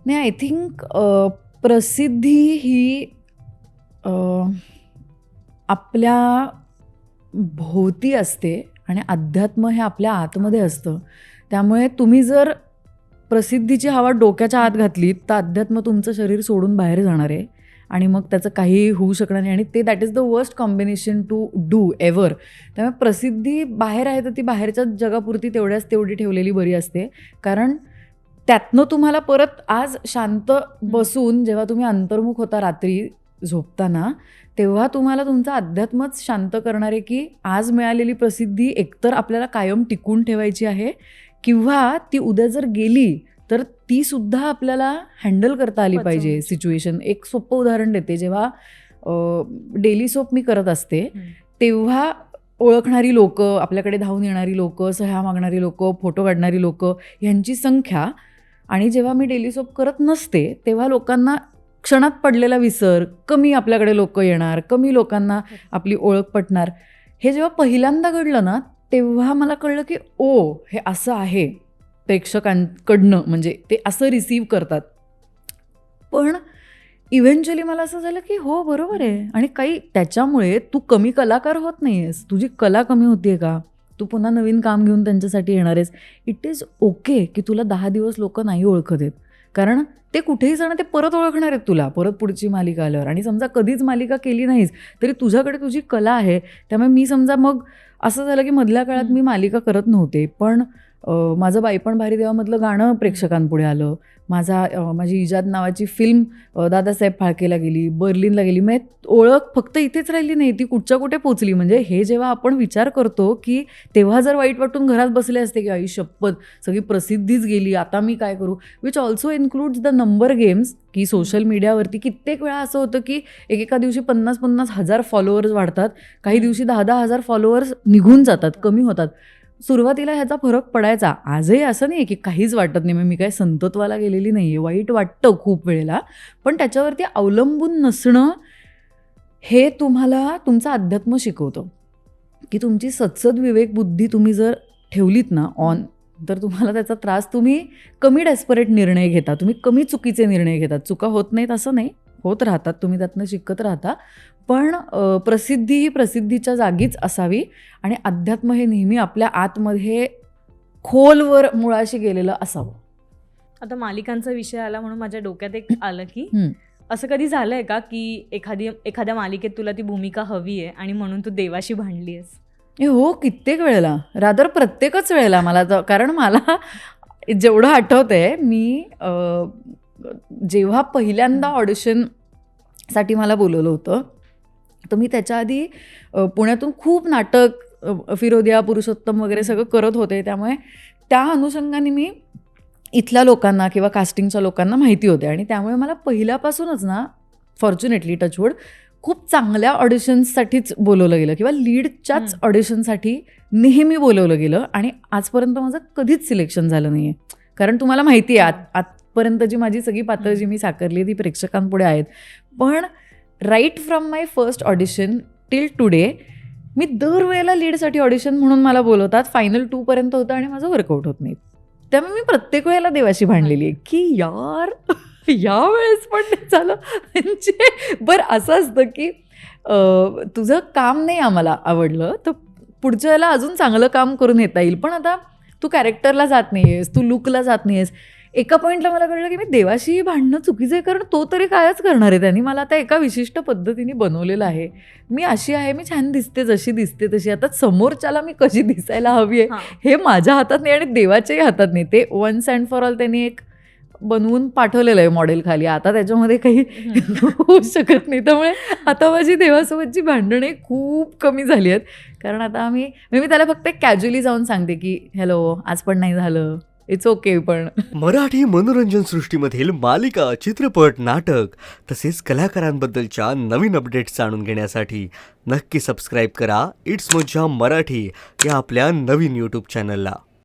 नाही, I think प्रसिद्धी ही आपल्या भोवती असते आणि अध्यात्म हे आपल्या आतमध्ये असतं. त्यामुळे तुम्ही जर प्रसिद्धीची हवा डोक्याच्या आत घातलीत तर अध्यात्म तुमचं शरीर सोडून बाहेर जाणार आहे आणि मग त्याचं काही होऊ शकणार नाही आणि ते that is the worst combination to do ever. त्यामुळे प्रसिद्धी बाहेर आहे तर ती बाहेरच्या जगापुरती तेवढी ठेवलेली बरी असते. कारण त्यातनं तुम्हाला परत आज शांत बसून जेव्हा तुम्ही अंतर्मुख होता रात्री झोपताना, तेव्हा तुम्हाला तुमचं अध्यात्मच शांत करणार आहे की आज मिळालेली प्रसिद्धी एकतर आपल्याला कायम टिकून ठेवायची आहे किंवा ती उद्या जर गेली तर ती सुद्धा आपल्याला हँडल करता आली पाहिजे सिच्युएशन. एक सोपं उदाहरण देते. जेव्हा डेली सोप मी करत असते तेव्हा ओळखणारी लोकं, आपल्याकडे धावून येणारी लोकं, सह्या मागणारी लोकं, फोटो काढणारी लोकं ह्यांची संख्या आणि जेव्हा मी डेली सोप करत नसते तेव्हा लोकांना क्षणात पडलेला विसर, कमी आपल्याकडे लोक येणार, कमी लोकांना आपली ओळख पटणार. हे जेव्हा पहिल्यांदा घडलं ना तेव्हा मला कळलं की हे असं आहे प्रेक्षकांकडनं, म्हणजे ते असं रिसीव्ह करतात. पण इव्हेंच्युअली मला असं झालं की हो बरोबर आहे. आणि काही त्याच्यामुळे तू कमी कलाकार होत नाही आहेस, तुझी कला कमी होतीये का, तू पुन्हा नवीन काम घेऊन त्यांच्यासाठी येणार आहेस. इट इज ओके की तुला 10 दिवस लोक नाही ओळखत आहेत, कारण ते कुठेही जाणं ते परत ओळखणार आहेत तुला परत पुढची मालिका आल्यावर. आणि समजा कधीच मालिका केली नाहीस तरी तुझ्याकडे तुझी कला आहे. त्यामुळे मी समजा मग असं झालं की मधल्या काळात मी मालिका करत नव्हते, पण माझं बाईपण भारी देवामधलं गाणं प्रेक्षकांपुढे आलं. माझी इजाद नावाची फिल्म दादासाहेब फाळकेला गेली, बर्लिनला गेली. मग ओळख फक्त इथेच राहिली नाही, ती कुठच्या कुठे पोचली. म्हणजे हे जेव्हा आपण विचार करतो की तेव्हा जर वाईट वाटून घरात बसले असते की आई शपथ सगळी प्रसिद्धीच गेली, आता मी काय करू, which also includes the number games. की सोशल मीडियावरती कित्येक वेळा असं होतं की एकेका दिवशी 50-50 हजार फॉलोअर्स वाढतात, काही दिवशी 10-10 हजार फॉलोअर्स निघून जातात, कमी होतात. सुरुवातीला ह्याचा फरक पडायचा. आजही असं नाही की काहीच वाटत नाही. मी काय संतत्वाला गेलेली नाही आहे, वाईट वाटतं खूप वेळेला, पण त्याच्यावरती अवलंबून नसणं हे तुम्हाला तुमचं अध्यात्म शिकवतं. की तुमची सत्सद विवेक बुद्धी तुम्ही जर ठेवलीत ना ऑन, तर तुम्हाला त्याचा त्रास, तुम्ही कमी डेस्परेट निर्णय घेता, तुम्ही कमी चुकीचे निर्णय घेतात. चुका होत नाहीत असं नाही, होत राहतात, तुम्ही त्यातनं शिकत राहता. पण प्रसिद्धी ही प्रसिद्धीच्या जागीच असावी आणि अध्यात्म हे नेहमी आपल्या आतमध्ये खोलवर मुळाशी गेलेलं असावं. आता मालिकांचा विषय आला म्हणून माझ्या डोक्यात एक आलं की असं कधी झालंय का की एखाद्या मालिकेत तुला ती भूमिका हवी आहे आणि म्हणून तू देवाशी भांडली आहेस? हो, कित्येक वेळेला, रादर प्रत्येकच वेळेला. मला तर, कारण मला जेवढं आठवतंय, मी जेव्हा पहिल्यांदा ऑडिशनसाठी मला बोलवलं होतं तर मी त्याच्या आधी पुण्यातून खूप नाटक, फिरोदिया, पुरुषोत्तम वगैरे सगळं करत होते. त्यामुळे त्या अनुषंगाने मी इथल्या लोकांना किंवा कास्टिंगच्या लोकांना माहिती होते आणि त्यामुळे मला पहिल्यापासूनच ना फॉर्च्युनेटली टचवूड खूप चांगल्या ऑडिशन्ससाठीच बोलवलं गेलं किंवा लीडच्याच ऑडिशनसाठी नेहमी बोलवलं गेलं आणि आजपर्यंत माझं कधीच सिलेक्शन झालं नाही आहे. कारण तुम्हाला माहिती आहे आजपर्यंतची माझी सगळी पात्र जी मी साकारली ती प्रेक्षकांपुढे आहेत. पण right from my first audition till today मी दरवेळेला लीडसाठी ऑडिशन म्हणून मला बोलवतात, फायनल 2 पर्यंत होतं आणि माझं वर्कआउट होत नाही. त्यामुळे मी प्रत्येक वेळेला देवाशी भांडलेली आहे की यार यावेळेस पण नाही झालं. म्हणजे बरं असं असतं की तुझं काम नाही आम्हाला आवडलं तर पुढच्या वेळेला अजून चांगलं काम करून येता येईल, पण आता तू कॅरेक्टरला जात नाही आहेस, तू लुकला जात नाही आहेस. एका पॉईंटला मला कळलं की मी देवाशी भांडणं चुकीचं आहे, कारण तो तरी कायच करणार आहे. त्यांनी मला आता एका विशिष्ट पद्धतीने बनवलेलं आहे. मी अशी आहे, मी छान दिसते जशी दिसते तशी. आता समोरच्याला मी कशी दिसायला हवी आहे हे माझ्या हातात नाही आणि देवाच्याही हातात नाही. ते वन्स अँड फॉर ऑल त्यांनी एक बनवून पाठवलेलं आहे मॉडेल खाली. आता त्याच्यामध्ये काही होऊ शकत नाही. त्यामुळे आता माझी देवासोबतची भांडणे खूप कमी झाली आहेत. कारण आता मी त्याला फक्त कॅज्युअली जाऊन सांगते की हॅलो आज पण नाही झालं, इट्स ओके. पण मराठी मनोरंजन सृष्टीमधील मालिका, चित्रपट, नाटक तसेच कलाकारांबद्दलच्या नवीन अपडेट्स जाणून घेण्यासाठी नक्की सबस्क्राईब करा इट्स मज्जा मराठी या आपल्या नवीन यूट्यूब चॅनलला.